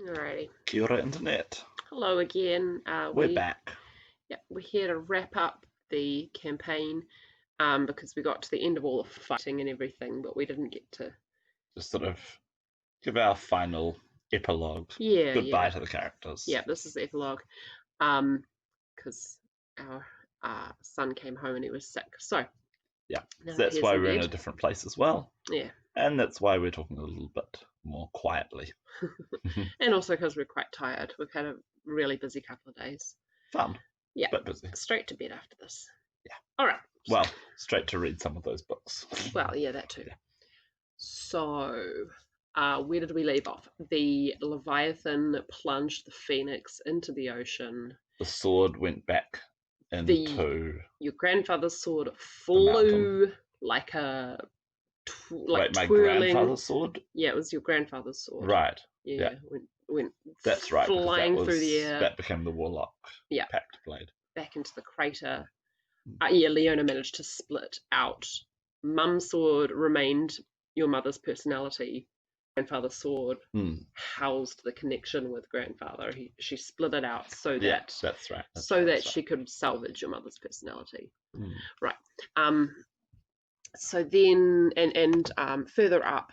Alrighty. Kia ora, Internet. Hello again. We're back. We're here to wrap up the campaign because we got to the end of all the fighting and everything, but we didn't get to Just sort of give our final epilogue. Yeah, Goodbye yeah. to the characters. Yeah, this is the epilogue. Because our son came home and he was sick. So Yeah. now So that's he's why in we're in bed. a different place as well. Yeah. And that's why we're talking a little bit more quietly. And also because we're quite tired. We've had a really busy couple of days. Fun. Yeah. But busy. Straight to bed after this. Yeah. All right. Well, straight to read some of those books. Well, yeah, that too. Yeah. So, where did we leave off? The Leviathan plunged the Phoenix into the ocean. The sword went back into... Your grandfather's sword flew like a... Wait, my twirling... grandfather's sword? Yeah, it was your grandfather's sword. Right. Yeah. Went That's right. flying through the air. That became the Warlock Pact blade. Back into the crater. Leona managed to split out. Mum's sword remained your mother's personality. Grandfather's sword housed the connection with grandfather. She split it out so that that's right. She could salvage your mother's personality. Right. So then and further up,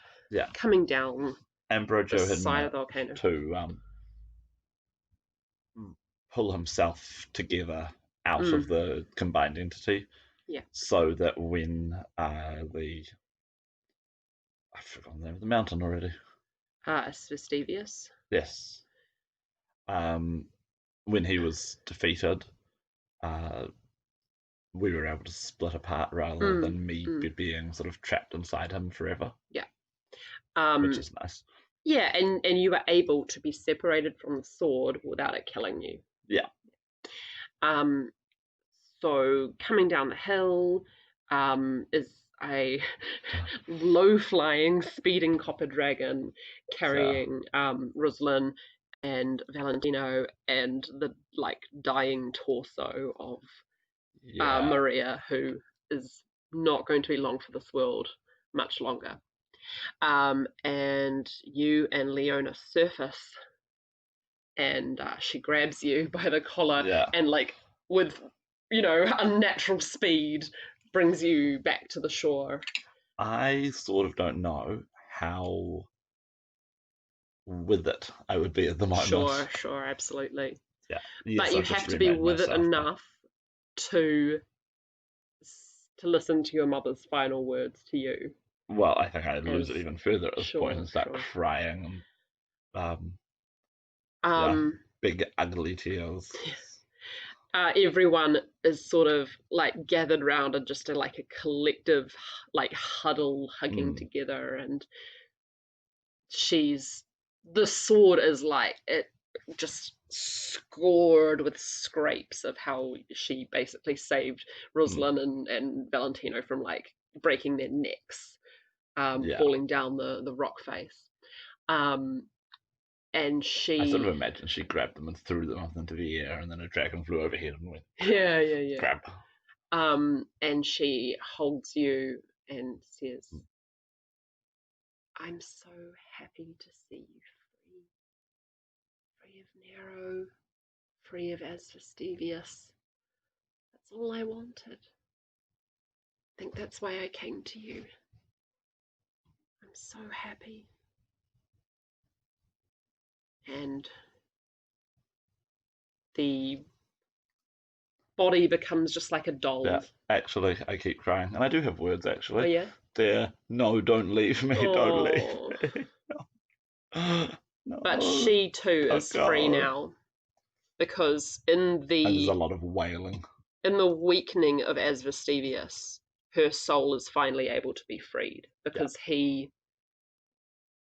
coming down Ambrogio the side of the volcano to pull himself together out of the combined entity. Yeah. So that when I've forgotten the name of the mountain already. Vestivius. Yes. When he was defeated, we were able to split apart rather than me being sort of trapped inside him forever. Yeah. Which is nice. Yeah, and you were able to be separated from the sword without it killing you. Yeah. So coming down the hill is a low-flying, speeding copper dragon carrying Ruslan and Valentino and the dying torso of Maria, who is not going to be long for this world much longer. And you and Leona surface, and she grabs you by the collar and with unnatural speed brings you back to the shore. I sort of don't know how with it I would be at the moment. Sure, absolutely. Yeah. But you have to be with it enough to listen to your mother's final words to you. Well, I think I'd lose it even further at this point and start crying and big ugly tears. Everyone is sort of gathered round and just a collective huddle hugging together, and the sword is it just scored with scrapes of how she basically saved Ruslan and Valentino from breaking their necks, falling down the rock face. And she... I sort of imagine she grabbed them and threw them up into the air, and then a dragon flew overhead and went... Yeah. Grab. And she holds you and says, I'm so happy to see you free. Free of Nero, free of Vestivius. That's all I wanted. I think that's why I came to you. I'm so happy. And the body becomes just like a doll. Yeah, actually, I keep crying. And I do have words, actually. Oh, yeah? There, no, don't leave me, don't leave me. No. But she, too, is free now. Because and there's a lot of wailing. In the weakening of Vestivius, her soul is finally able to be freed. Because the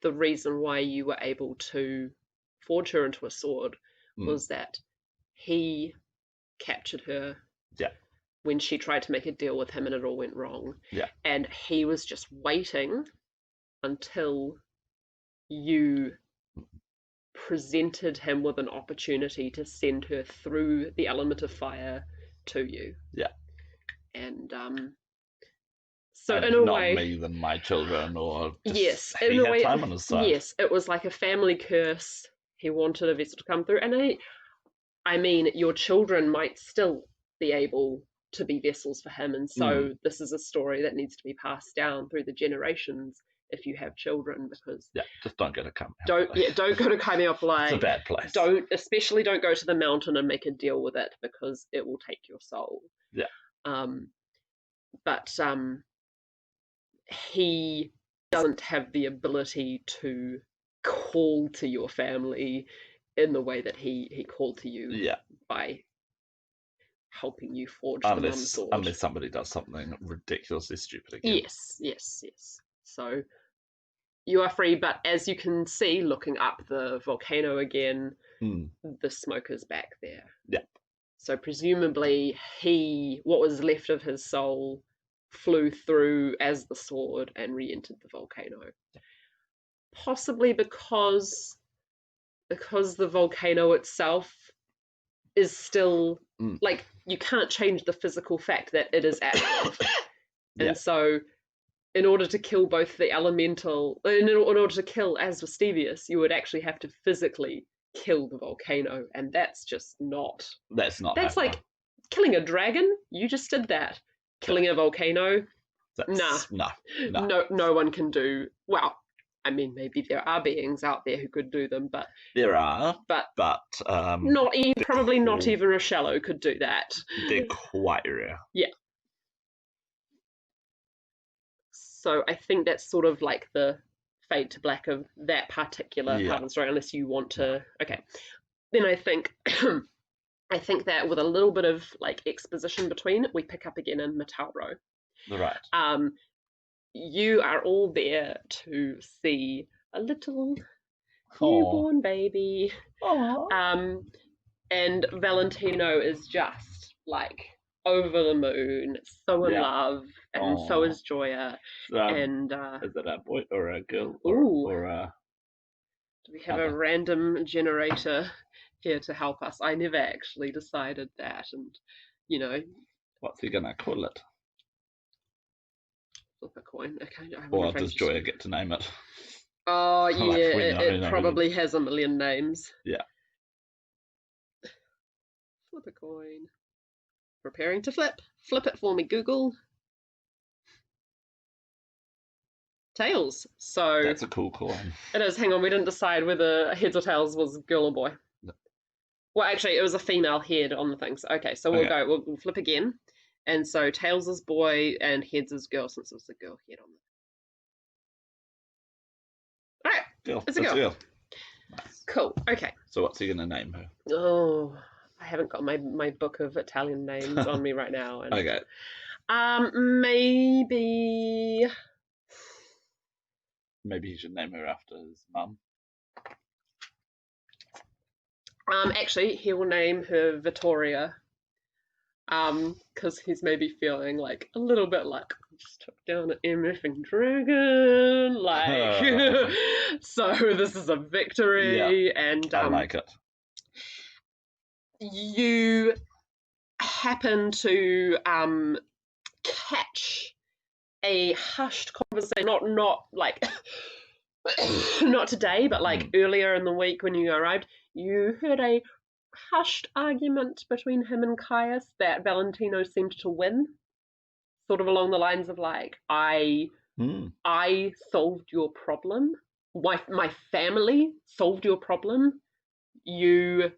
reason why you were able to forge her into a sword was that he captured her when she tried to make a deal with him and it all went wrong. Yeah. And he was just waiting until you presented him with an opportunity to send her through the element of fire to you. Yeah. And so in a way, not me than my children, or yes, in a way, time on his side. Yes, it was like a family curse He wanted a vessel to come through, and I mean, your children might still be able to be vessels for him, and so this is a story that needs to be passed down through the generations if you have children, because just don't go to Kamehameha. Don't go to Kamehameha. It's a bad place. Especially don't go to the mountain and make a deal with it, because it will take your soul. But he doesn't have the ability to call to your family in the way that he called to you by helping you forge the mum sword. Unless somebody does something ridiculously stupid again. Yes. So you are free, but as you can see, looking up the volcano again, the smoke is back there. Yeah. So presumably what was left of his soul flew through as the sword and re-entered the volcano. Yeah. Possibly because the volcano itself is still like, you can't change the physical fact that it is active. And so in order to kill both the elemental, in order to kill Asvestivius, you would actually have to physically kill the volcano, and that's just not. That's like killing a dragon. You just did that. Killing a volcano. No one can do. Well, I mean, maybe there are beings out there who could do them, but there are. But probably not even Rochello could do that. They're quite rare. Yeah. So I think that's sort of like the fade to black of that particular part of the story, unless you want to. Okay. Then I think that with a little bit of like exposition between, we pick up again in Matauro. Right. You are all there to see a little newborn baby. Aww. And Valentino is just like over the moon, so in love, and so is Joya. And is it a boy or a girl? Do we have a random generator here to help us? I never actually decided that, and what's he gonna call it? Flip a coin. Okay. Or does Joya get to name it? Oh yeah, it probably has a million names. Yeah. Flip a coin. Preparing to flip. Flip it for me, Google. Tails. So that's a cool coin. It is. Hang on, we didn't decide whether heads or tails was girl or boy. No. Well, actually, it was a female head on the things. Okay, so we'll flip again. And so tails is boy and heads is girl, since it was a girl head on the. Alright. Girl. It's a girl. Nice. Cool. Okay. So what's he gonna name her? Oh, I haven't got my book of Italian names on me right now. And, okay. Maybe he should name her after his mum. Actually, he will name her Vittoria. Because he's maybe feeling like a little bit like, I just took down an MFing dragon, like, so this is a victory, and I like it. You happen to catch a hushed conversation, not like not today, but like earlier in the week when you arrived, you heard a hushed argument between him and Caius that Valentino seemed to win, sort of along the lines of like, I solved your problem, my family solved your problem, you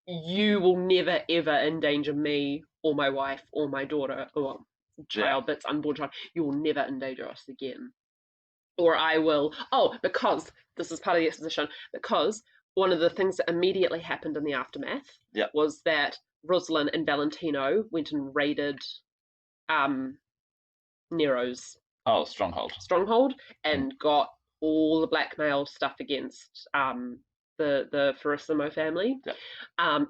will never ever endanger me or my wife or my daughter or child that's unborn child. You will never endanger us again. Or I will. Oh, because this is part of the exposition. Because one of the things that immediately happened in the aftermath was that Rosalind and Valentino went and raided Nero's stronghold and got all the blackmail stuff against the Ferrissimo family,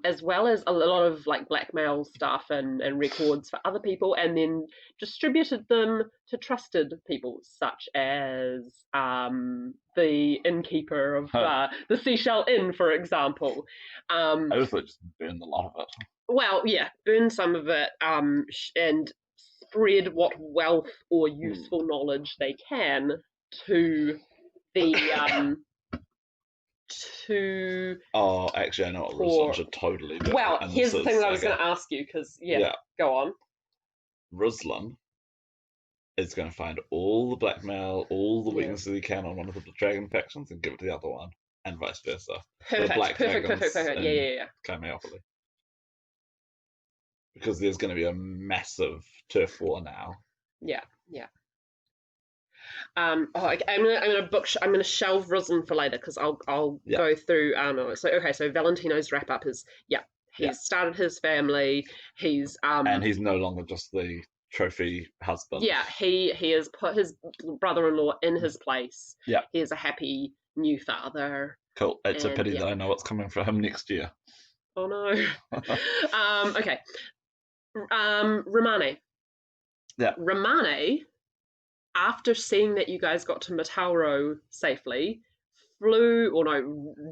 as well as a lot of like blackmail stuff and records for other people, and then distributed them to trusted people such as the innkeeper of the Seashell Inn, for example. I also just burned a lot of it. Well, yeah, burn some of it, and spread what wealth or useful knowledge they can to the too. Oh, actually, I know what Ruslan should totally do. Well, here's the thing that I was going to ask you, because, go on. Ruslan is going to find all the blackmail, all the weaknesses he can on one of the dragon factions and give it to the other one, and vice versa. Perfect. Yeah. Chimeopoly. Because there's going to be a massive turf war now. Yeah. I'm gonna shelve Ruslan for later, because I'll go through. So Valentino's wrap up is he's started his family. He's and he's no longer just the trophy husband. Yeah, he has put his brother-in-law in his place. Yeah, he is a happy new father. Cool. It's a pity that I know what's coming for him next year. Oh no. Okay. Romane. Yeah. Romane, after seeing that you guys got to Matauro safely,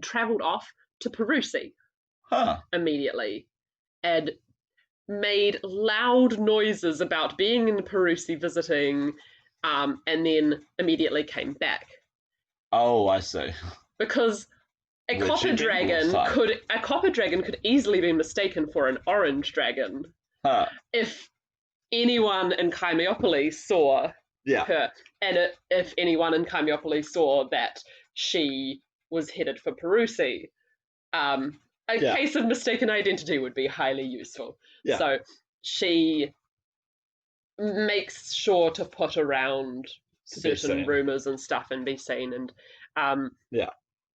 travelled off to Perusi immediately, and made loud noises about being in Perusi visiting, and then immediately came back. Oh, I see. Because a copper dragon could easily be mistaken for an orange dragon. If anyone in Chimeopoly saw her, and if anyone in Chimeopoly saw that she was headed for Perusi, a case of mistaken identity would be highly useful. Yeah. So she makes sure to put around certain rumors and stuff and be seen, and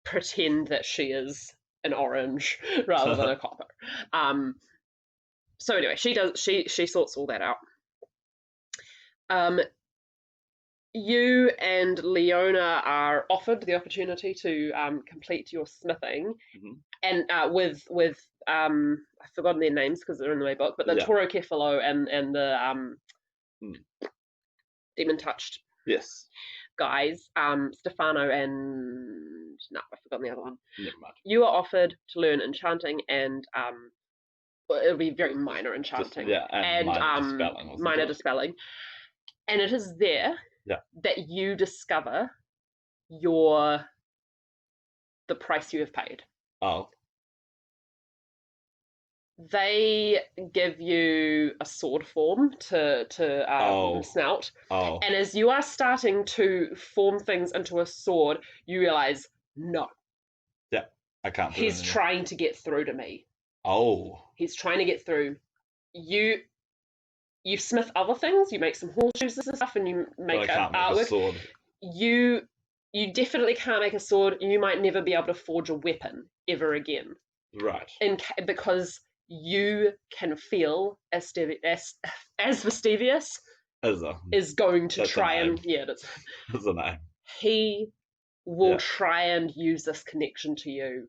pretend that she is an orange rather than a copper. So anyway, she sorts all that out. You and Leona are offered the opportunity to complete your smithing, and with I've forgotten their names because they're in my book, but the Toro Kefalo and the Demon Touched guys, Stefano and I've forgotten the other one. Never mind. You are offered to learn enchanting and it'll be very minor enchanting and minor dispelling, and it is there that you discover the price you have paid. Oh. They give you a sword form to snout. Oh. And as you are starting to form things into a sword, you realize, no. Yeah, I can't do He's trying to get through to me. Oh. He's trying to get through. You smith other things, you make some horseshoes and stuff, and you make artwork. A sword. You definitely can't make a sword. You might never be able to forge a weapon ever again. Right. Because you can feel as Vestivius is going to try and that's a name. He will try and use this connection to you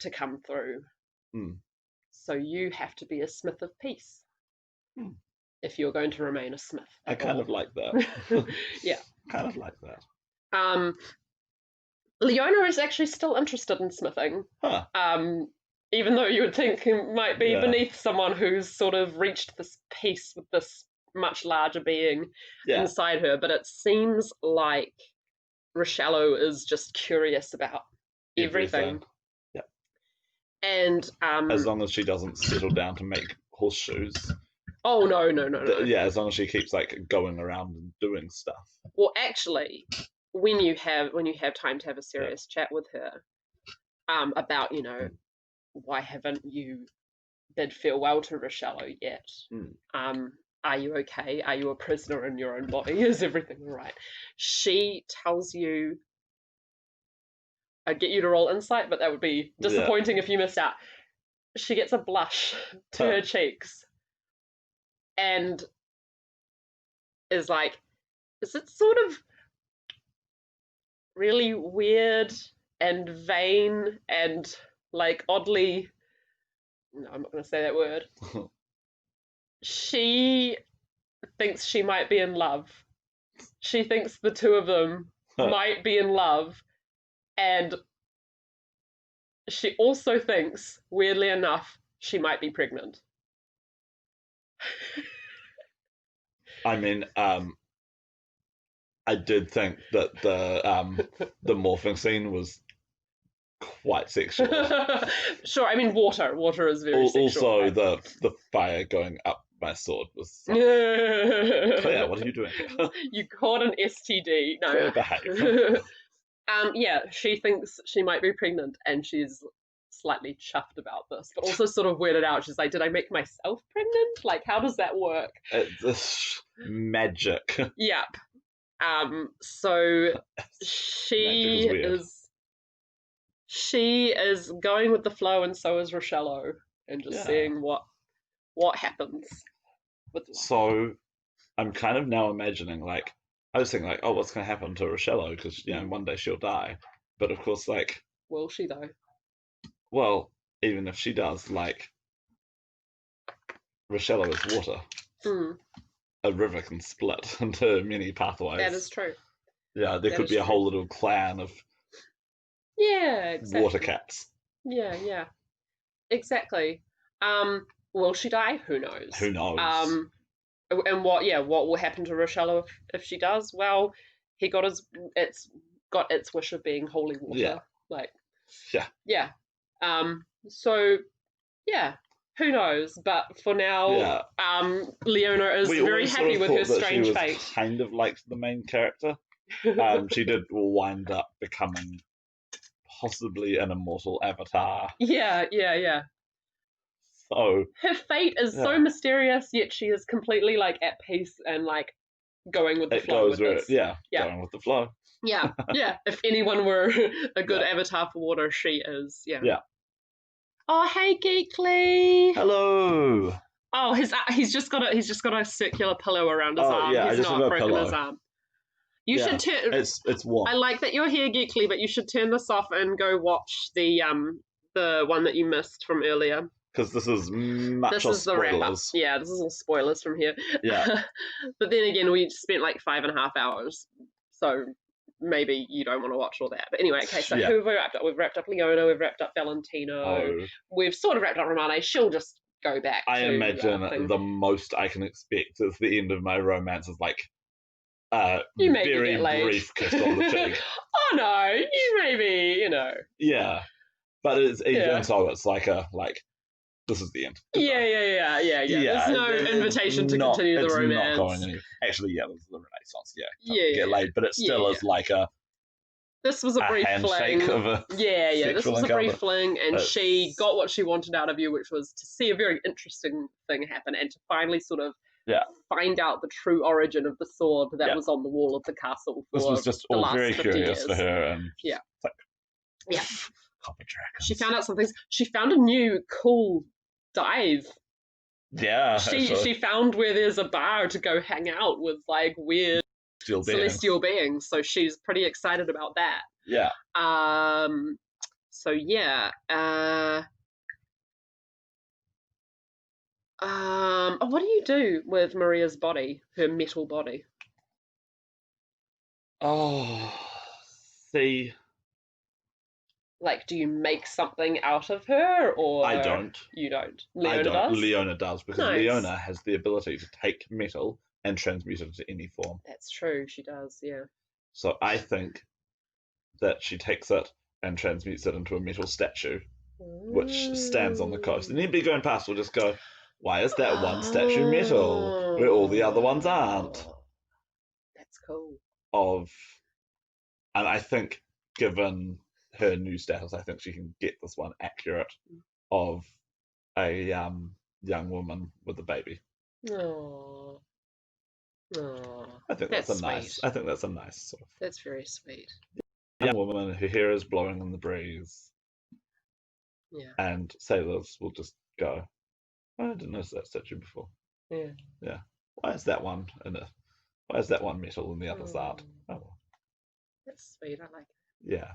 to come through. So you have to be a smith of peace if you're going to remain a smith. I kind of like that. Yeah. Kind of like that. Leona is actually still interested in smithing. Even though you would think it might be beneath someone who's sort of reached this peace with this much larger being inside her. But it seems like Rochello is just curious about everything. Yeah. And as long as she doesn't settle down to make horseshoes. Oh, no. Yeah, as long as she keeps going around and doing stuff. Well, actually, when you have time to have a serious chat with her about, why haven't you bid farewell to Rochello yet? Are you okay? Are you a prisoner in your own body? Is everything all right? She tells you, I'd get you to roll insight, but that would be disappointing if you missed out. She gets a blush to her cheeks and is like, is it sort of really weird and vain and oddly, no, I'm not going to say that word. She thinks she might be in love. She thinks the two of them might be in love, and she also thinks, weirdly enough, she might be pregnant. I mean, I did think that the morphing scene was quite sexual. Sure, I mean water. Water is very sexual. Also, Right? the fire going up my sword was. Claire, what are you doing here? You caught an STD. No. Claire, behave. Yeah, she thinks she might be pregnant, and she's slightly chuffed about this, but also sort of weirded out. She's like, "Did I make myself pregnant? Like, how does that work?" It's magic. Yep. So Magic is she is going with the flow, and so is Rochello, and just seeing what happens with life. So I'm kind of now imagining, like, I was thinking, like, oh, what's going to happen to Rochello? Because, one day she'll die. But of course, like, will she though? Well, even if she does, like, Rochello is water. A river can split into many pathways. That is true. Yeah, there could be a whole little clan of exactly. water cats. Yeah. Exactly. Will she die? Who knows? Who knows? And what will happen to Rochello if she does? Well, he got it's got its wish of being holy water. Yeah. Like. Yeah. Yeah. So yeah, who knows? But for now, Leona is very happy with her strange fate. Kind of like the main character. She did wind up becoming possibly an immortal avatar. Yeah. So her fate is so mysterious, yet she is completely like at peace and like going with the flow. Going with the flow. Yeah. If anyone were a good avatar for water, she is. Yeah. Oh, hey, Geekly. Hello. Oh, he's just got a circular pillow around his arm. Yeah, he's not broken his arm. You should turn. It's warm. I like that you're here, Geekly, but you should turn this off and go watch the one that you missed from earlier. Because this is much this is the wrap up. Yeah, this is all spoilers from here. Yeah. But then again, we spent like 5.5 hours, so maybe you don't want to watch all that. But anyway, okay, so who have we wrapped up? We've wrapped up Leona, we've wrapped up Valentino, we've sort of wrapped up Romane. She'll just go back. I imagine the most I can expect at the end of my romance is like you very brief kiss on the cheek. Oh no, you maybe, Yeah. But it's so it's like this is the end. Yeah. There's no invitation to continue the romance. It's not going anywhere. Actually, this is the Renaissance. Get laid, but it still is like a. This was a brief fling. This was a brief fling, and she got what she wanted out of you, which was to see a very interesting thing happen, and to finally sort of find out the true origin of the sword that was on the wall of the castle. For this was just all very curious for her, and copper dragons. She found out something. She found a new cool dive. Yeah, she found where there's a bar to go hang out with like weird celestial beings. So she's pretty excited about that. Yeah. So yeah. What do you do with Maria's body, her metal body? Oh, see. Like, do you make something out of her, or I don't. You don't. Leona does because Leona has the ability to take metal and transmute it into any form. That's true. She does. Yeah. So I think that she takes it and transmutes it into a metal statue, which stands on the coast. And anybody going past will just go, "Why is that one statue metal where all the other ones aren't?" That's cool. And I think, given her new status, I think she can get this one accurate of a young woman with a baby. Aww. I think that's a nice. I think that's a nice sort of. That's very sweet. Young woman, her hair is blowing in the breeze. Yeah. And sailors will just go, "Oh, I didn't notice that statue before." Yeah. Why is that one Why is that one metal and the others aren't? Oh well. That's sweet. I like it. Yeah.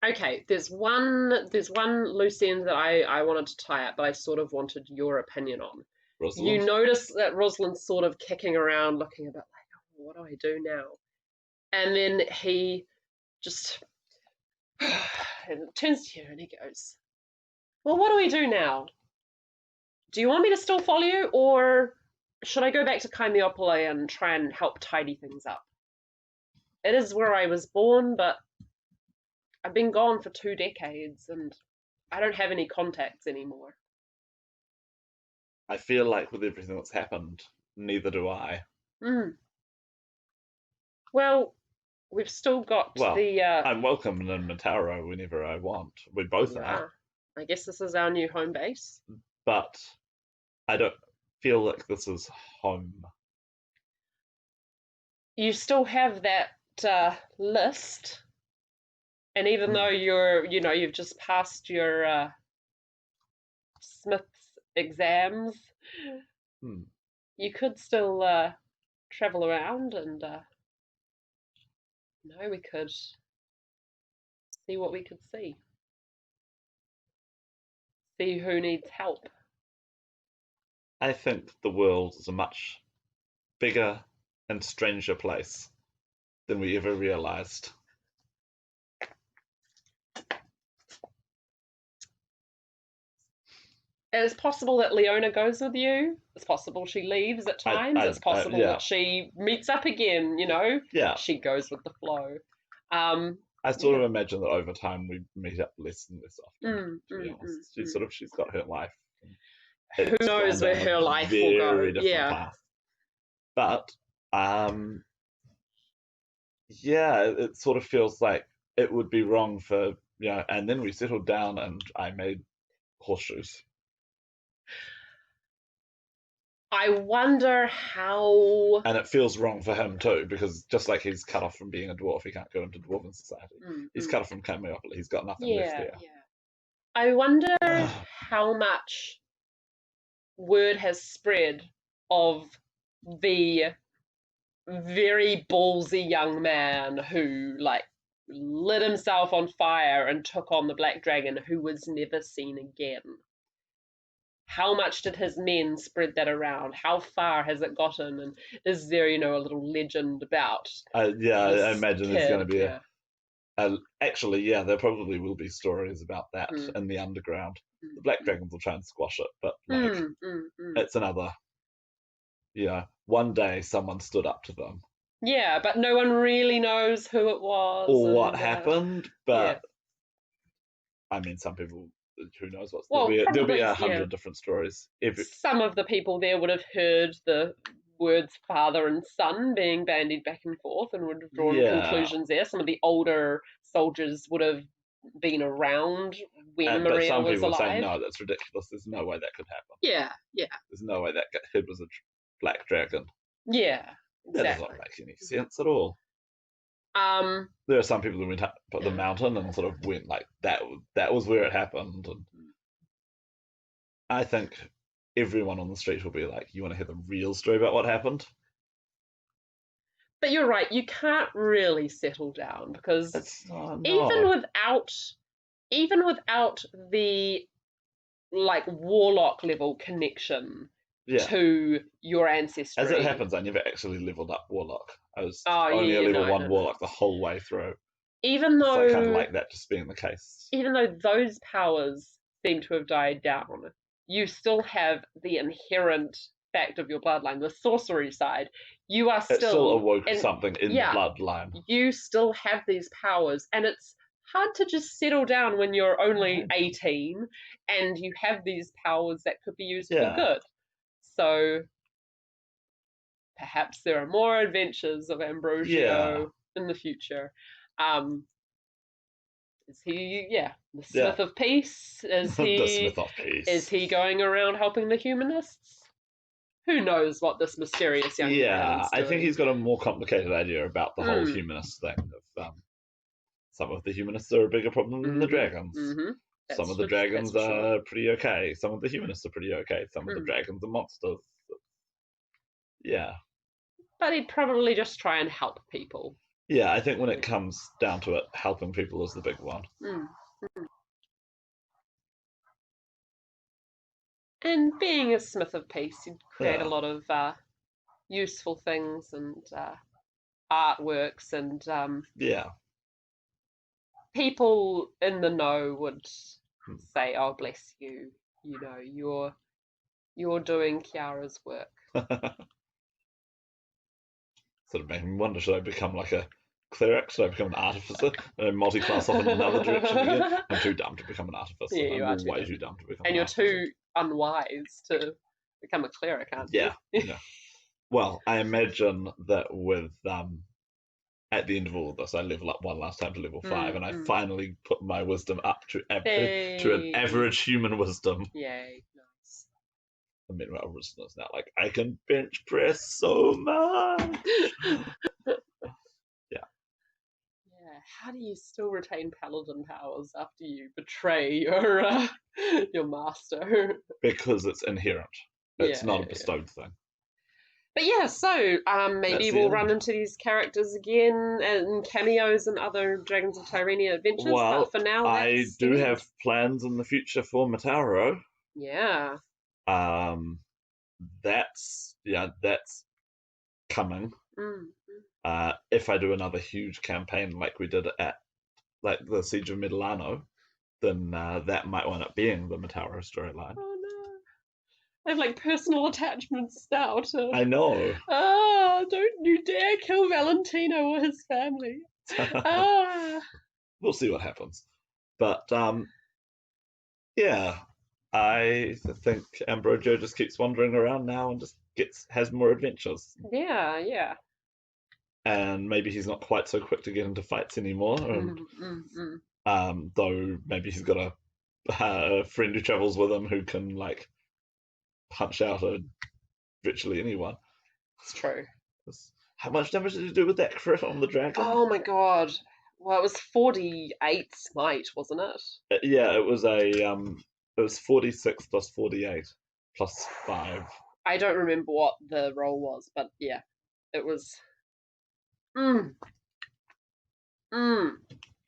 Okay, there's one loose end that I wanted to tie up, but I sort of wanted your opinion on. Rosalind? You notice that Rosalind's sort of kicking around, looking a bit like, oh, what do I do now? And then he just turns to you and he goes, well, what do we do now? Do you want me to still follow you, or should I go back to Chimeopole and try and help tidy things up? It is where I was born, but I've been gone for 2 decades and I don't have any contacts anymore. I feel like with everything that's happened, neither do I. Mm. Well, we've still got Well, the. I'm welcome in Mataro whenever I want. We both You are. are. I guess this is our new home base. But I don't feel like this is home. You still have that list, and even though you've just passed your Smith's exams, you could still travel around and we could see what we could see. See who needs help. I think the world is a much bigger and stranger place than we ever realized. It's possible that Leona goes with you. It's possible she leaves at times. It's possible yeah. that she meets up again, Yeah. She goes with the flow. I sort of imagine that over time we meet up less and less often, to be honest. She's got her life. Who knows where her life will go? Very different path. But it sort of feels like it would be wrong for and then we settled down and I made horseshoes. I wonder how. And it feels wrong for him too, because just like he's cut off from being a dwarf, he can't go into dwarven society. He's cut off from Cameopolis. He's got nothing left there. Yeah. I wonder how much word has spread of the very ballsy young man who lit himself on fire and took on the Black Dragon, who was never seen again. How much did his men spread that around? How far has it gotten? And is there, a little legend about? I imagine kid? There's going to be actually, there probably will be stories about that in the underground. The Black Dragons will try and squash it, but it's another. One day someone stood up to them. Yeah, but no one really knows who it was or what happened. But I mean, some people. Who knows what's there'll be 100 different stories. Some of the people there would have heard the words father and son being bandied back and forth and would have drawn conclusions there. Some of the older soldiers would have been around when Maria was alive. But some people would say, no, that's ridiculous. There's no way that could happen. Yeah. There's no way that kid was a black dragon. Yeah, exactly. That doesn't make any sense at all. There are some people who went up the mountain and sort of went like that was where it happened. And I think everyone on the street will be like, you want to hear the real story about what happened? But you're right, you can't really settle down because even without the warlock level connection to your ancestry. As it happens, I never actually leveled up warlock. I was only a level 1 warlock the whole way through. Even though I kind of like that just being the case. Even though those powers seem to have died down, you still have the inherent fact of your bloodline, the sorcery side. You are still awoke something in the bloodline. You still have these powers, and it's hard to just settle down when you're only 18 and you have these powers that could be used for good. So perhaps there are more adventures of Ambrosio in the future. Is he, the Smith of Peace? Is he the Smith of Peace? Is he going around helping the humanists? Who knows what this mysterious young man is doing? I think he's got a more complicated idea about the whole humanist thing. Some of the humanists are a bigger problem than the dragons. Some of the dragons are pretty okay. Some of the humanists are pretty okay. Some of the dragons are monsters. Yeah. But he'd probably just try and help people. Yeah, I think when it comes down to it, helping people is the big one. And being a Smith of Peace, you'd create a lot of useful things and artworks and people in the know would say, "Oh, bless you, you're doing Kiara's work." Sort of making me wonder, should I become like a cleric? Should I become an artificer? And multi-class off in another direction again? I'm too dumb to become an artificer. Yeah, you are I'm too way dumb. too dumb to become And an you're artificer. too unwise to become a cleric, aren't you? Yeah. Well, I imagine that with at the end of all of this, I level up one last time to level 5, and I finally put my wisdom up to an average human wisdom. Yay, nice. And meanwhile, wisdom is now like, I can bench press so much. Yeah. How do you still retain paladin powers after you betray your master? Because it's inherent. It's not a bestowed thing. But yeah, so maybe we'll run into these characters again and cameos and other Dragons of Tirenia adventures. Well, but for now, I do have plans in the future for Mataro. Yeah. That's coming. If I do another huge campaign like we did at like the Siege of Medellano, then that might wind up being the Mataro storyline. Oh no. I have like personal attachments now to. I know. Don't you dare kill Valentino or his family. We'll see what happens. But yeah, I think Ambrogio just keeps wandering around now and just has more adventures. Yeah. And maybe he's not quite so quick to get into fights anymore. And, though maybe he's got a friend who travels with him who can like punch out virtually anyone. It's true. How much damage did he do with that crit on the dragon? Oh my god! Well, it was 48 smite, wasn't it? Yeah, it was 46 plus 48 plus 5. I don't remember what the roll was, but yeah, it was. Good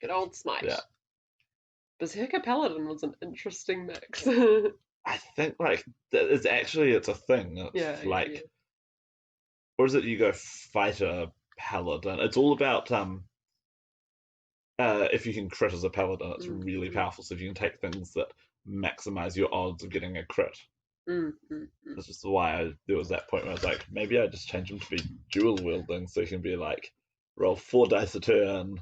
old smite. Yeah. Berserker Paladin was an interesting mix. I think like it's a thing. It's or is it you go fighter paladin? It's all about if you can crit as a paladin, it's really powerful. So if you can take things that maximize your odds of getting a crit. That's just why there was that point where I was like, maybe I just change them to be dual wielding, so you can be like, roll 4 dice a turn.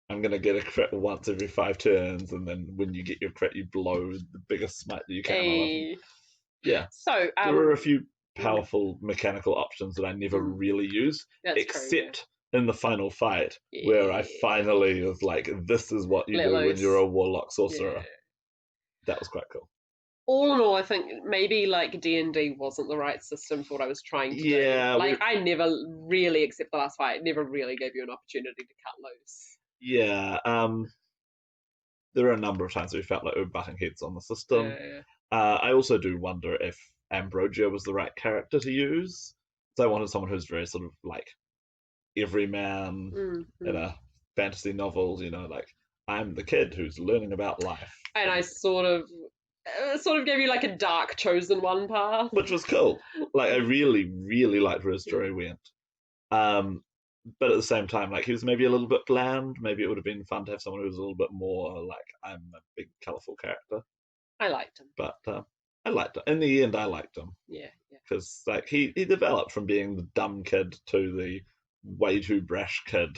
I'm gonna get a crit once every 5 turns, and then when you get your crit, you blow the biggest smite that you can. Yeah. So there are a few powerful mechanical options that I never really use, except in the final fight, where I finally was like, this is what you do when you're a warlock sorcerer. Yeah. That was quite cool. All in all, I think maybe like D&D wasn't the right system for what I was trying to do. Like I never really, except the last fight, never really gave you an opportunity to cut loose. Yeah, there are a number of times we felt like we were butting heads on the system. I also do wonder if Ambrogio was the right character to use. So I wanted someone who's very sort of like everyman in a fantasy novel, like I'm the kid who's learning about life. And I sort of gave you like a dark chosen one path. Which was cool. Like I really, really liked where his story went. But at the same time, like he was maybe a little bit bland. Maybe it would have been fun to have someone who was a little bit more like, I'm a big, colourful character. I liked him. But I liked him. In the end, I liked him. Yeah. Because like he developed from being the dumb kid to the way too brash kid.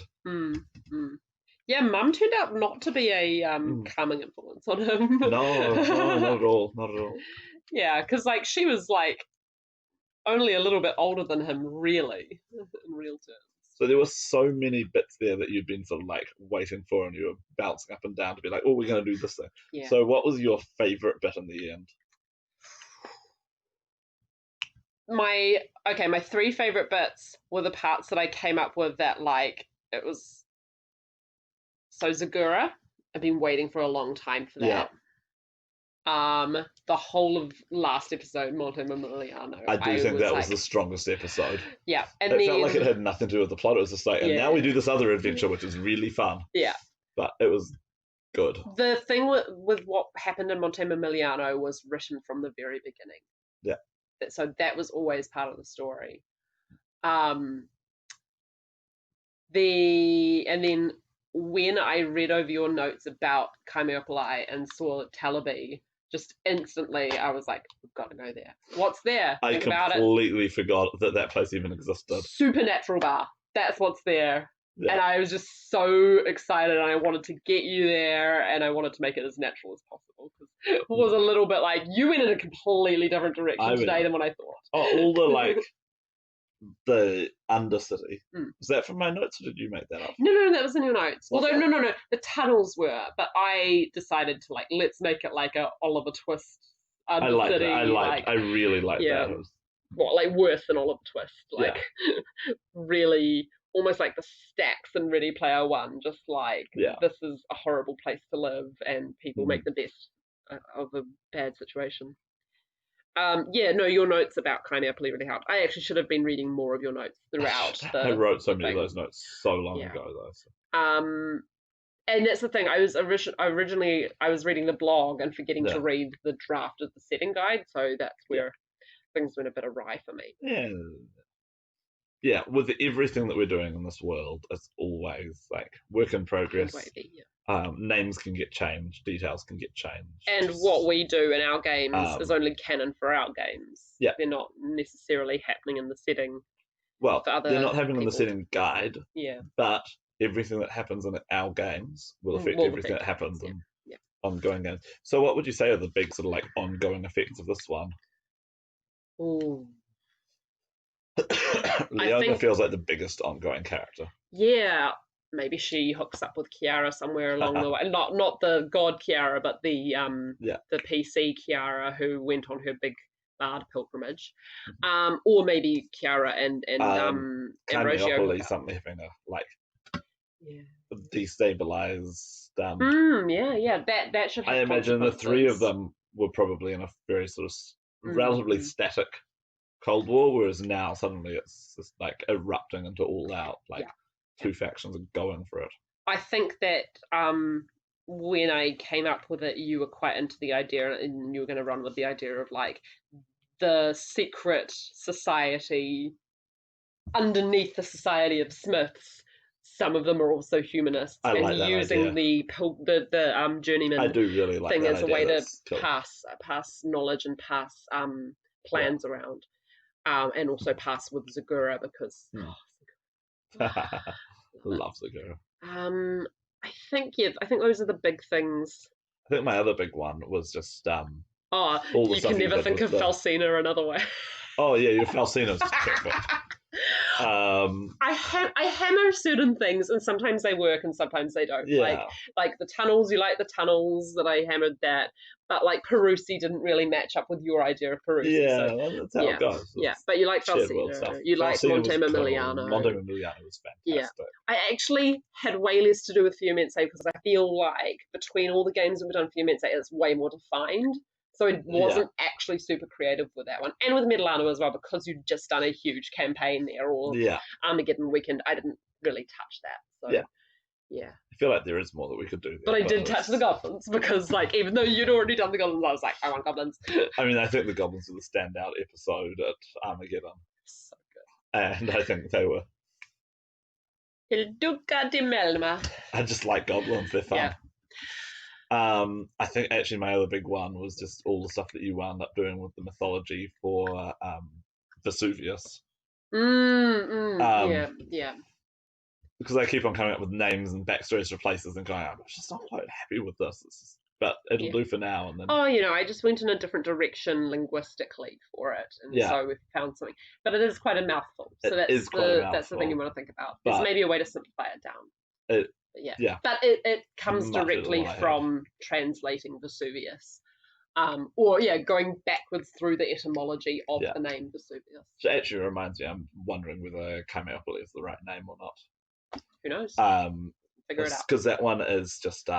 Yeah, Mum turned out not to be a calming influence on him. No, not at all. Not at all. Yeah, because like she was like only a little bit older than him, really, in real terms. So there were so many bits there that you'd been sort of like waiting for, and you were bouncing up and down to be like, oh, we're going to do this thing. Yeah. So what was your favourite bit in the end? My 3 favourite bits were the parts that I came up with that like, it was... So Zagura, I've been waiting for a long time for that. Yeah. The whole of last episode, Monte Mamiliano. I do think that was the strongest episode. Yeah. And it felt like it had nothing to do with the plot. It was just like, and now we do this other adventure, which is really fun. Yeah. But it was good. The thing with what happened in Monte Mamiliano was written from the very beginning. Yeah. So that was always part of the story. And then when I read over your notes about Kaimiopolai and saw Talabi, just instantly I was like, we've got to go there. What's there? I completely forgot that place even existed. Supernatural bar. That's what's there. And I was just so excited, and I wanted to get you there, and I wanted to make it as natural as possible, because it was a little bit like, you went in a completely different direction today than what I thought. all the Undercity. Was that from my notes, or did you make that up? No, that was in your notes. Although, no, the tunnels were, but I decided to, let's make it like a Oliver Twist Undercity. I really like that. It was... worse than Oliver Twist. Really, almost like the stacks in Ready Player One, just this is a horrible place to live, and people make the best of a bad situation. Your notes about Chimeopoly really helped. I actually should have been reading more of your notes throughout. I wrote so many of those notes so long ago, though. So. And that's the thing. I was originally reading the blog and forgetting to read the draft of the setting guide, so that's where things went a bit awry for me. Yeah, with everything that we're doing in this world, it's always work in progress. Names can get changed, details can get changed. And what we do in our games is only canon for our games. They're not necessarily happening in the setting. Well, they're not happening in the setting guide. But everything that happens in our games will affect everything that happens in ongoing games. So what would you say are the big sort of ongoing effects of this one? Ooh. Leona feels like the biggest ongoing character. Yeah, maybe she hooks up with Kiara somewhere along the way. Not the god Kiara, but the PC Kiara who went on her big bard pilgrimage. Or maybe Kiara and Ambrosio. Something having a destabilized. That should have I imagine the three of them were probably in a very sort of relatively static Cold War, whereas now suddenly it's just erupting into all out. Two factions are going for it. I think that when I came up with it, you were quite into the idea, and you were going to run with the idea of the secret society underneath the Society of Smiths. Some of them are also humanists, and using the journeyman I do really like thing as a way to cool. pass knowledge and pass plans around, and also pass with Zagura, because love Zagura. I think those are the big things. I think my other big one was just you can never think of Falsina another way. Oh yeah, your Falsina's perfect. I hammer certain things, and sometimes they work and sometimes they don't. Like the tunnels, you like the tunnels that I hammered that, but Perusi didn't really match up with your idea of Perusi. That's how it goes. But you like Falsina. You like Monte Mamiliano. Monte Mamiliano was fantastic. I actually had way less to do with Fiumense, because I feel like between all the games that we've done Fiumense, it's way more defined. So it wasn't actually super creative with that one. And with Medellano as well, because you'd just done a huge campaign there, or Armageddon Weekend, I didn't really touch that. So, I feel like there is more that we could do there. But I did touch the goblins, because even though you'd already done the goblins, I was like, I want goblins. I mean, I think the goblins were the standout episode at Armageddon. So good. And I think they were... Il Duca di Melma. I just like goblins, they're fun. I think actually my other big one was just all the stuff that you wound up doing with the mythology for Vesuvius. Because I keep on coming up with names and backstories for places and going, I'm just not quite happy with this. But it'll do for now. And then I just went in a different direction linguistically for it, and so we found something. But it is quite a mouthful. So that's the thing you want to think about. There's maybe a way to simplify it down. But it comes directly from translating Vesuvius, or going backwards through the etymology of the name Vesuvius. So it actually reminds me, I'm wondering whether Chimeopoly is the right name or not. Who knows? Figure it out. Because that one is just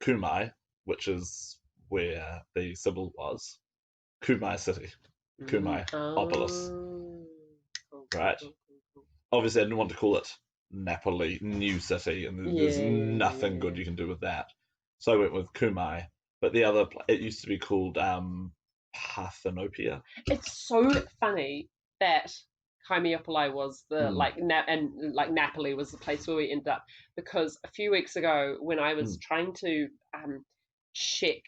Kumai, which is where the Sibyl was. Kumai City. Kumai Opolis. Right? Obviously, I didn't want to call it Napoli, New City, and there's nothing good you can do with that. So I went with Kumai. But the other, it used to be called Parthenopia. It's so funny that Chimeopoly was the Napoli was the place where we ended up, because a few weeks ago when I was trying to check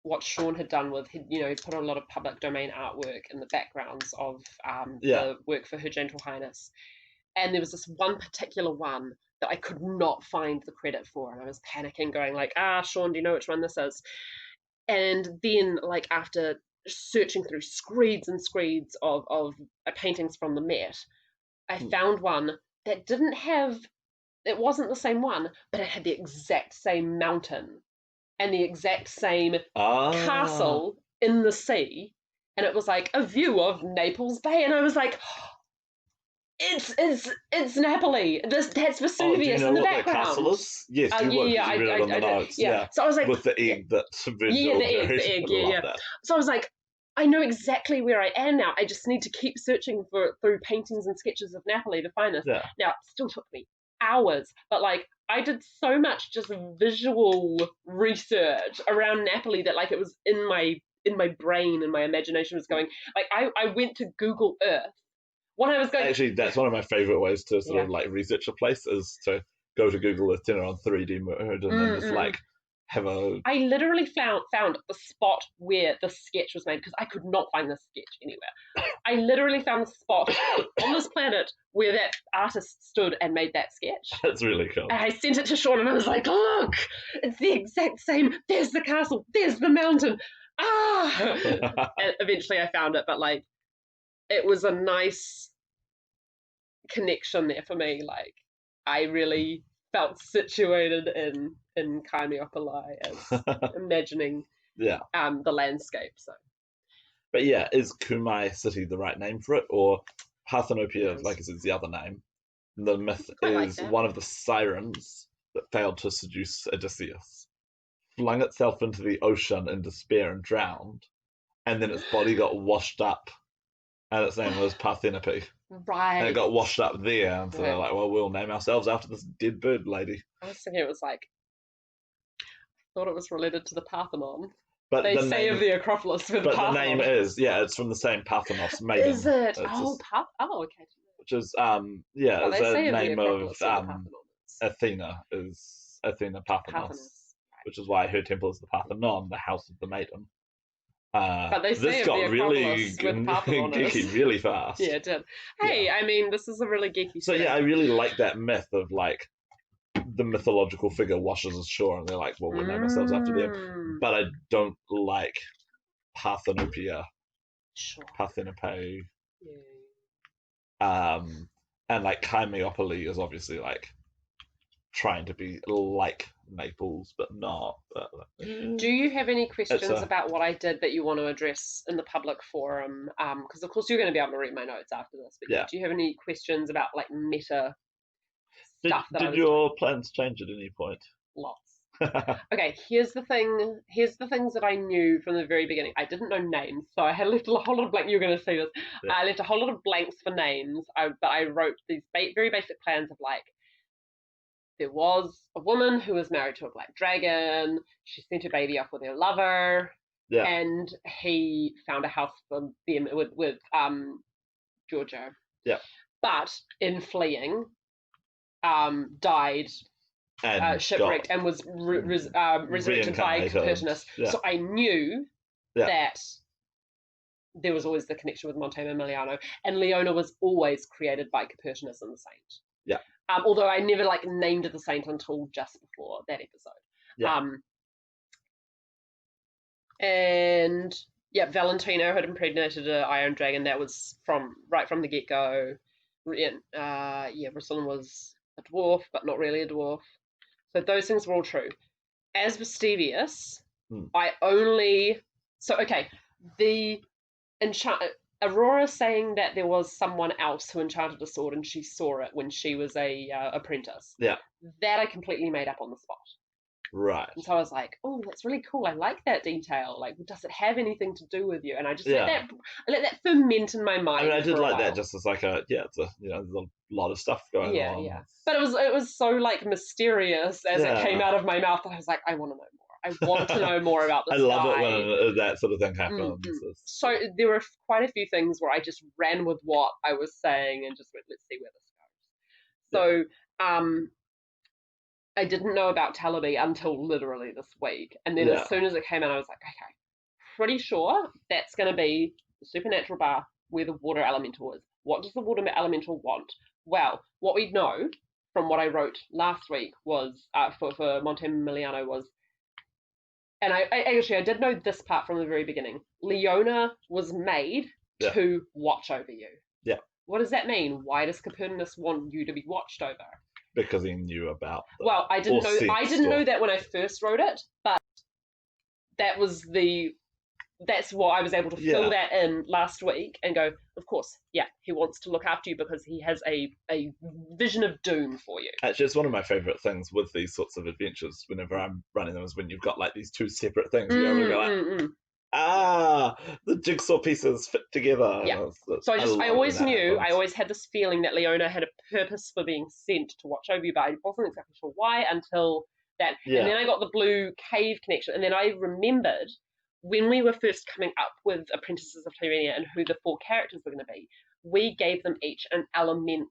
what Sean had done with, he put a lot of public domain artwork in the backgrounds of the work for Her Gentle Highness. And there was this one particular one that I could not find the credit for, and I was panicking, going like, Sean, do you know which one this is? And then, like, after searching through screeds and screeds of paintings from the Met, I found one that didn't have, it wasn't the same one, but it had the exact same mountain and the exact same castle in the sea. And it was like a view of Naples Bay. And I was like, it's Napoli. That's Vesuvius in the background. That castle is? Yes, you would. You read it on the notes. Yeah. So I was like, with the egg that Virgil the egg. Yeah. That. So I was like, I know exactly where I am now. I just need to keep searching through paintings and sketches of Napoli to find this. Yeah. Now, it still took me hours, but like I did so much just visual research around Napoli that like it was in my brain, and my imagination was going. Like I went to Google Earth when I was going. Actually, that's one of my favorite ways to sort of like research a place, is to go to Google Earth, turn it on 3D mode, and then just like have a. I literally found the spot where the sketch was made, because I could not find this sketch anywhere. I literally found the spot on this planet where that artist stood and made that sketch. That's really cool. And I sent it to Sean, and I was like, look, it's the exact same. There's the castle. There's the mountain. And eventually I found it, but like it was a nice connection there for me. Like I really felt situated in Kaimiopoli as imagining the landscape. So, but yeah, is Kumai City the right name for it, or Parthenopea, like I said, is the other name? The myth is one of the sirens that failed to seduce Odysseus, flung itself into the ocean in despair and drowned, and then its body got washed up, and its name was Parthenope. Right. And it got washed up there, and so they're like, well, we'll name ourselves after this dead bird lady. I was thinking it was like, I thought it was related to the Parthenon. But they say of the Acropolis with but Parthenon. The name is, it's from the same Parthenos maiden. Is it? Okay. Which is, it's a name of Athena, is Athena Parthenos. Which is why her temple is the Parthenon, the house of the maiden. But they say this got really geeky really fast. Yeah, it did. Hey, I mean, this is a really geeky So I really like that myth of like the mythological figure washes ashore, and they're like, well, we'll name ourselves after them. But I don't like Parthenopea, Parthenope, and like Kaimiopoli is obviously like trying to be like Naples, but not. But, do you have any questions about what I did that you want to address in the public forum? Because of course you're going to be able to read my notes after this. But do you have any questions about like meta stuff? Did your plans change at any point? Lots. Okay, here's the thing. Here's the things that I knew from the very beginning. I didn't know names, so I had left a whole lot of blanks. You're going to see this. I left a whole lot of blanks for names, but I wrote these very basic plans of like, there was a woman who was married to a black dragon. She sent her baby off with her lover, and he found a house for them with Georgia. Yeah. But in fleeing, died, shipwrecked, and was resurrected by Copernicus. Yeah. So I knew that there was always the connection with Montaigne Emiliano, and Leona was always created by Copernicus and the Saint. Yeah. Although I never like named the saint until just before that episode. Yeah. And Valentino had impregnated an iron dragon. That was right from the get go. Ruslan was a dwarf, but not really a dwarf. So those things were all true. As for Stevius, the Aurora saying that there was someone else who enchanted a sword and she saw it when she was a apprentice. Yeah. That I completely made up on the spot. Right. And so I was like, oh, that's really cool. I like that detail. Like, does it have anything to do with you? And I just let that ferment in my mind. I mean, I did like that just as like there's a lot of stuff going on. Yeah. But it was so like mysterious as it came out of my mouth that I was like, I want to know more. I want to know more about this I love guy. it when that sort of thing happens. So there were quite a few things where I just ran with what I was saying and just went, let's see where this goes. So I didn't know about Talaby until literally this week. And then as soon as it came out, I was like, okay, pretty sure that's going to be the supernatural bar where the water elemental is. What does the water elemental want? Well, what we know from what I wrote last week was for Monte Emiliano was, and I did know this part from the very beginning. Leona was made to watch over you. Yeah. What does that mean? Why does Copernicus want you to be watched over? Because he knew about them. Well, I didn't know that when I first wrote it, but that's what I was able to fill that in last week and go, of course, yeah, he wants to look after you because he has a vision of doom for you. Actually, it's one of my favourite things with these sorts of adventures whenever I'm running them is when you've got like these two separate things. You're able to go like, the jigsaw pieces fit together. Yeah. So I always knew, I always had this feeling that Leona had a purpose for being sent to watch over you, but I wasn't exactly sure why until that. Yeah. And then I got the blue cave connection, and then I remembered when we were first coming up with Apprentices of Tirenia and who the 4 characters were going to be, we gave them each an element,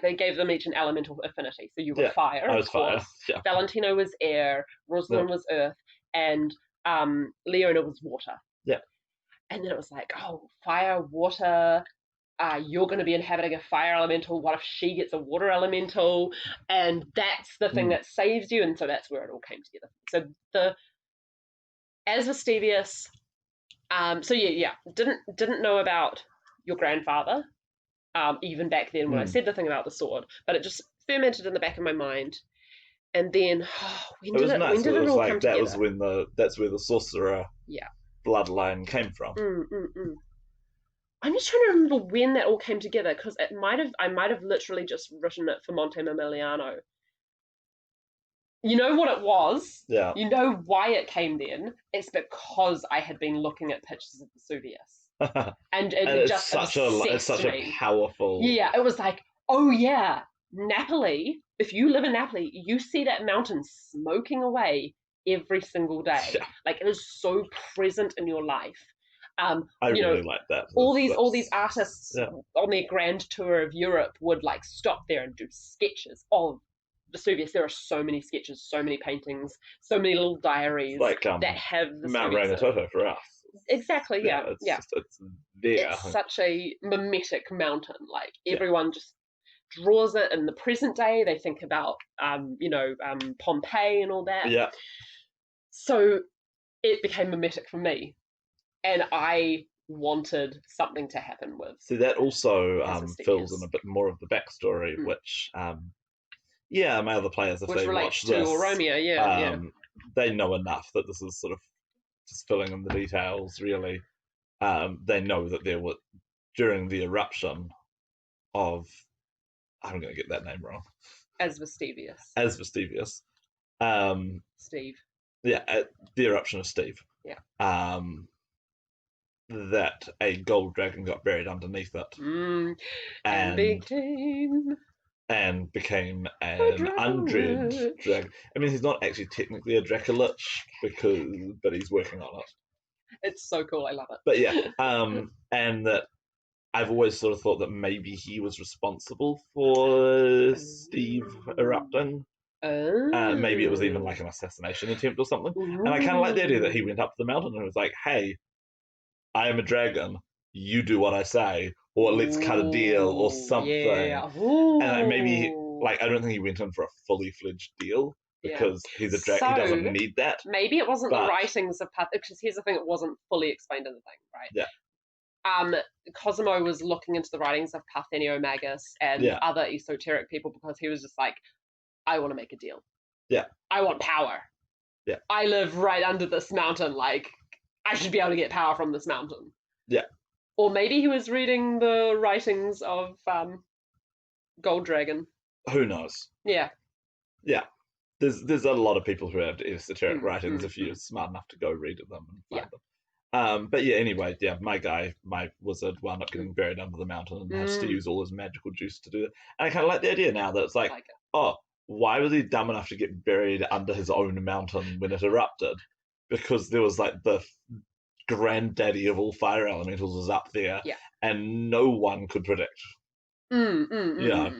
they gave them each an elemental affinity. So you were fire, I was fire. Yeah. Valentino was air, Rosalind was earth, and Leona was water. Yeah. And then it was like, oh, fire, water, you're going to be inhabiting a fire elemental. What if she gets a water elemental? And that's the thing that saves you. And so that's where it all came together. So as Vestivius, didn't know about your grandfather, even back then when I said the thing about the sword, but it just fermented in the back of my mind. And then, when did it all come together? That's where the sorcerer bloodline came from. I'm just trying to remember when that all came together, because I might have literally just written it for Monte Emiliano. You know what it was? Yeah. You know why it came then? It's because I had been looking at pictures of Vesuvius. and it just such a powerful... Yeah, it was like, oh yeah, Napoli, if you live in Napoli, you see that mountain smoking away every single day. Yeah. Like, it is so present in your life. I really like that. All these artists on their grand tour of Europe would like stop there and do sketches of Vesuvius. There are so many sketches, so many paintings, so many little diaries that have Vesuvius. Mount Rangitoto for us. Exactly, yeah. It's there. It's such a mimetic mountain. Like, everyone just draws it in the present day. They think about, Pompeii and all that. Yeah. So it became mimetic for me. And I wanted something to happen with. So that also fills in a bit more of the backstory, which, my other players, if they watch this, Romeo, they know enough that this is sort of just filling in the details, really. They know that there were, during the eruption of, I'm going to get that name wrong. As Vestivius. Steve. Yeah, the eruption of Steve. Yeah. That a gold dragon got buried underneath it. And became an undread dragon. I mean, he's not actually technically a Dracolich, but he's working on it. It's so cool, I love it. But yeah, and that I've always sort of thought that maybe he was responsible for Steve erupting. Maybe it was even like an assassination attempt or something. And I kind of like the idea that he went up the mountain and was like, hey, I am a dragon, you do what I say, or let's cut a deal or something. Yeah. And maybe, I don't think he went in for a fully fledged deal because he's a dragon. He doesn't need that. Maybe it wasn't the writings of because here's the thing, it wasn't fully explained in the thing, right? Yeah. Cosimo was looking into the writings of Parthenio Magus and other esoteric people because he was just like, I want to make a deal. Yeah. I want power. Yeah. I live right under this mountain, I should be able to get power from this mountain. Yeah. Or maybe he was reading the writings of Gold Dragon. Who knows? Yeah. Yeah. There's a lot of people who have esoteric writings if you're smart enough to go read them and find them. But yeah, anyway, my wizard wound up getting buried under the mountain and has to use all his magical juice to do it. And I kind of like the idea now that it's why was he dumb enough to get buried under his own mountain when it erupted? Because there was the granddaddy of all fire elementals was up there, and no one could predict. Yeah.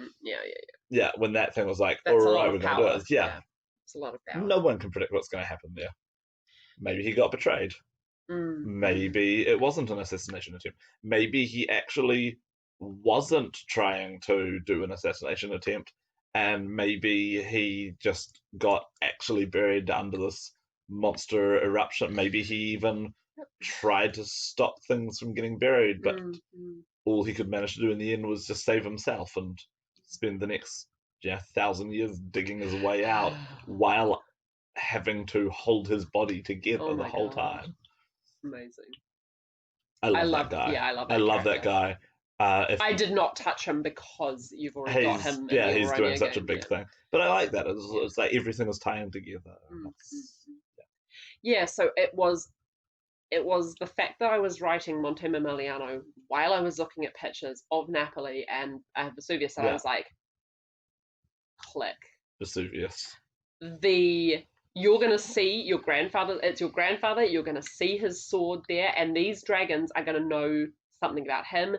Yeah, when that thing was like, all right, we're going to do it. Yeah. It's a lot of power. No one can predict what's going to happen there. Maybe he got betrayed. Maybe it wasn't an assassination attempt. Maybe he actually wasn't trying to do an assassination attempt, and maybe he just got actually buried under this monster eruption. Maybe he even tried to stop things from getting buried, but all he could manage to do in the end was just save himself and spend the next 1,000 years digging his way out while having to hold his body together the whole time. Amazing. I love that guy. Yeah, I love I that love that guy. I did not touch him because you've already got him. In he's doing such game, a big thing. But I like that. It's like everything is tying together. Yeah, so it was the fact that I was writing Monte Mimiliano while I was looking at pictures of Napoli and Vesuvius, and I was like, click. Vesuvius. You're going to see your grandfather, it's your grandfather, you're going to see his sword there, and these dragons are going to know something about him.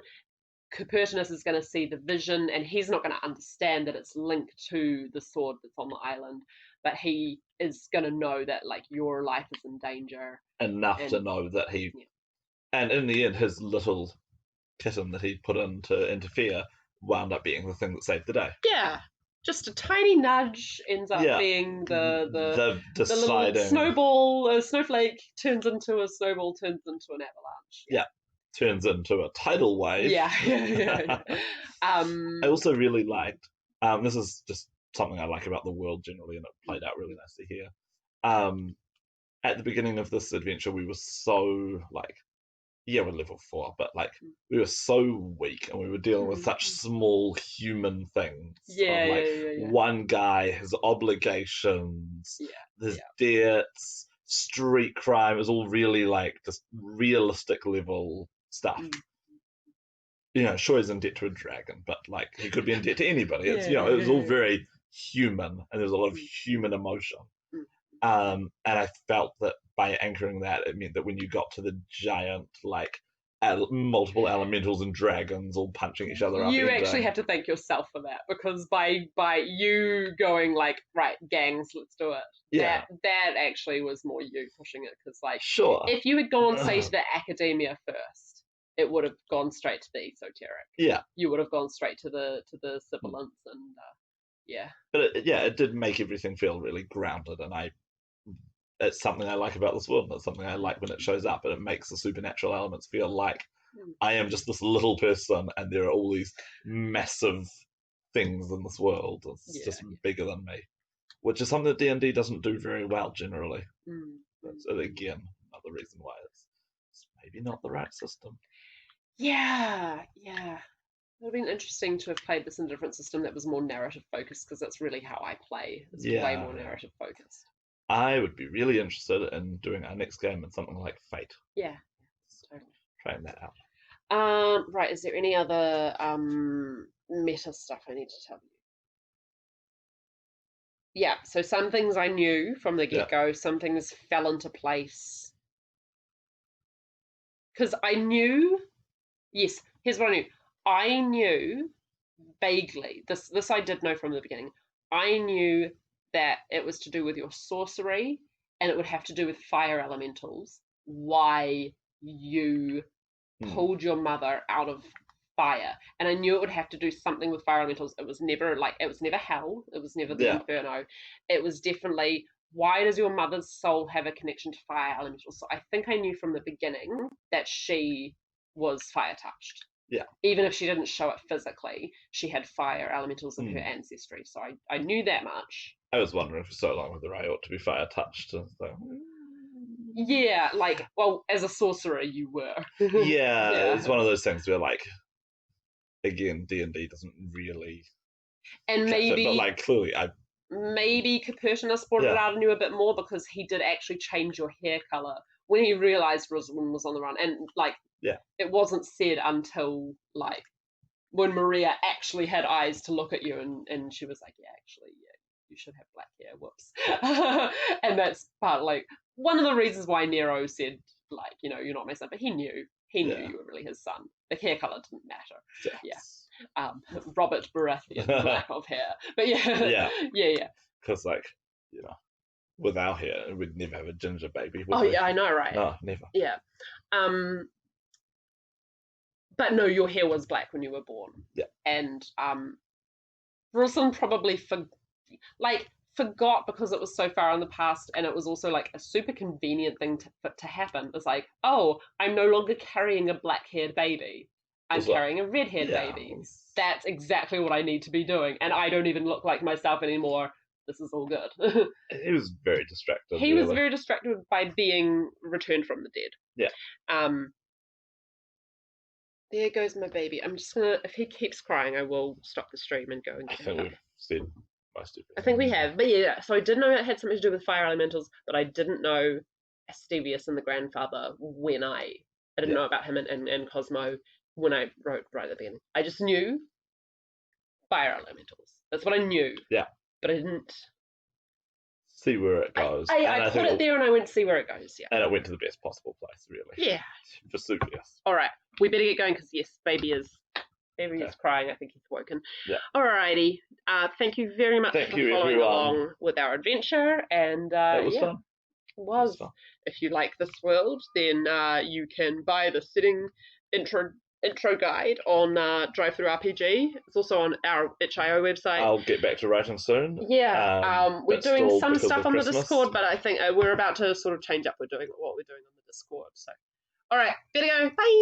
Copernicus is going to see the vision, and he's not going to understand that it's linked to the sword that's on the island, but he is going to know that like your life is in danger enough to know that he. Yeah. And in the end, his little kitten that he put in to interfere wound up being the thing that saved the day. Yeah, just a tiny nudge ends up being the little snowball. A snowflake turns into a snowball, turns into an avalanche. Yeah. Turns into a tidal wave. Yeah. I also really liked, this is just something I like about the world generally, and it played out really nicely here. At the beginning of this adventure, we were so, like, we're level 4, but, like, we were so weak, and we were dealing with such small human things. One guy, his obligations, his debts, street crime, is all really, like, just realistic level stuff. Sure, he's in debt to a dragon, but like he could be in debt to anybody. It's it was all very human, and there's a lot of human emotion. And I felt that by anchoring that, it meant that when you got to the giant, like multiple elementals and dragons all punching each other up, you actually have to thank yourself for that, because by you going like, right, gangs, let's do it. Yeah, that actually was more you pushing it, because like, if you had gone say to the academia first, it would have gone straight to the esoteric. Yeah. You would have gone straight to the sibilance, and But it did make everything feel really grounded, and it's something I like about this world, and it's something I like when it shows up, and it makes the supernatural elements feel like I am just this little person, and there are all these massive things in this world. It's just bigger than me, which is something that D&D doesn't do very well generally. That's, again, another reason why it's maybe not the right system. Yeah. It would have been interesting to have played this in a different system that was more narrative focused, because that's really how I play. It's way more narrative focused. I would be really interested in doing our next game in something like Fate. Yeah, totally. Trying that out. Right, is there any other meta stuff I need to tell you? Yeah, so some things I knew from the get-go, some things fell into place. Because I knew, yes, here's what I knew. I knew vaguely, this I did know from the beginning, I knew that it was to do with your sorcery, and it would have to do with fire elementals, why you pulled your mother out of fire. And I knew it would have to do something with fire elementals. It was never hell, it was never the inferno. It was definitely, why does your mother's soul have a connection to fire elementals? So I think I knew from the beginning that she was fire touched. Yeah. Even if she didn't show it physically, she had fire elementals in her ancestry. So I knew that much. I was wondering for so long whether I ought to be fire touched. So. Yeah, like, well, as a sorcerer, you were. Yeah, it's one of those things where, like, again, D&D doesn't really. And maybe, but like, clearly, maybe Copernicus brought it out in you a bit more, because he did actually change your hair color when he realized Rosalind was on the run, and like, it wasn't said until like when Maria actually had eyes to look at you, and she was like, you should have black hair, whoops. And that's part, like, one of the reasons why Nero said, like, you're not my son, but he knew you were really his son. The hair color didn't matter. Yes. Robert Baratheon, black of hair. But yeah. Because, like, with our hair, we'd never have a ginger baby. Oh, yeah, I know, right? No, never. Yeah. But no, your hair was black when you were born. Yeah. And Rosalind probably forgot because it was so far in the past, and it was also like a super convenient thing to happen. It's like, oh, I'm no longer carrying a black-haired baby. I'm carrying a red-haired baby. That's exactly what I need to be doing, and I don't even look like myself anymore. This is all good. He was very distracted. He was very distracted by being returned from the dead. Yeah. There goes my baby. I'm just gonna, if he keeps crying, I will stop the stream and go and get him. I think we've said most of it. I think we have. But yeah, so I did know it had something to do with fire elementals, but I didn't know Asterius and the grandfather when I didn't know about him and Cosmo when I wrote right at the beginning. I just knew fire elementals. That's what I knew. Yeah. But I didn't see where it goes. I put it there and I went to see where it goes, yeah. And it went to the best possible place, really. Yeah. Vesuvius. Alright, we better get going because, yes, baby is crying. I think he's woken. Yeah. Alrighty. Thank you very much for following along with our adventure. And it was fun. It was. If you like this world, then you can buy the setting intro guide on DriveThruRPG. It's also on our itch.io website. I'll get back to writing soon. Yeah, we're doing some stuff on Christmas. the Discord, but I think we're about to sort of change up what we're doing on the Discord. So, all right, better go. Bye.